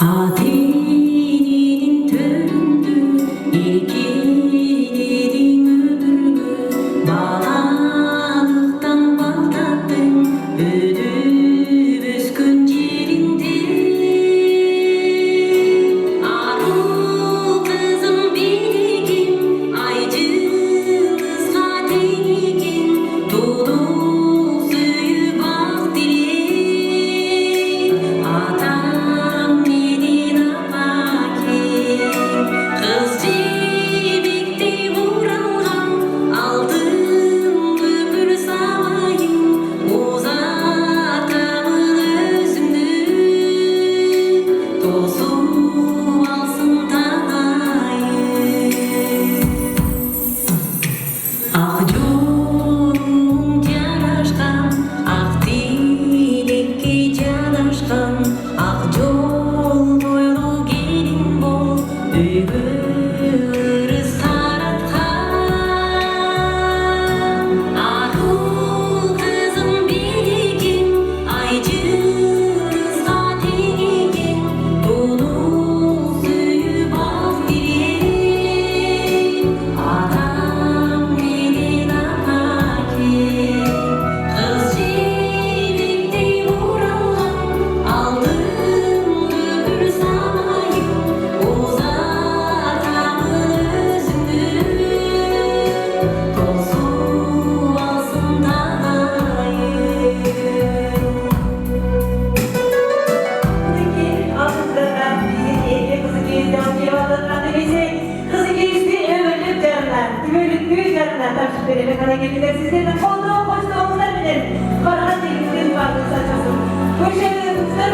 Adilinin töründü, erkeklerin ömrünü bağladıktan baltattın, ödüp öskün yerinde. Arı kızım bilgin, ay yıldızga değgin, dolu suyup ak dilek. Atam menен apakем, kız жебекте буралган, алтын көпүр самайын, узатамын өзүңдү, тосуп алсын таңайым. Ак жолуң жарашкан, ак тилекке жадашкан, ак жол бойлуу келин бол, үйгө ырыс тараткан. Ару кызым билгин, ай жыldызга тегеген, тону сүйүп ак дилек. Атам менен апакем, кыз жебекте буралган, алтын көпүр самайын, узатамын өзүңдү, тосуп алсын таңайым. Kızıkeyiz'in altından bizi yenge Kızıkeyiz'den Cevadat'tan bizi Kızıkeyiz'de ömürlük canlar, tümürlük canlar taşıp verene kadar geldiler. Sizlerden kolduğum koştuğumuzdan bilerim. Karahan denizlerin varlığı saçmasın. Koşarınızlar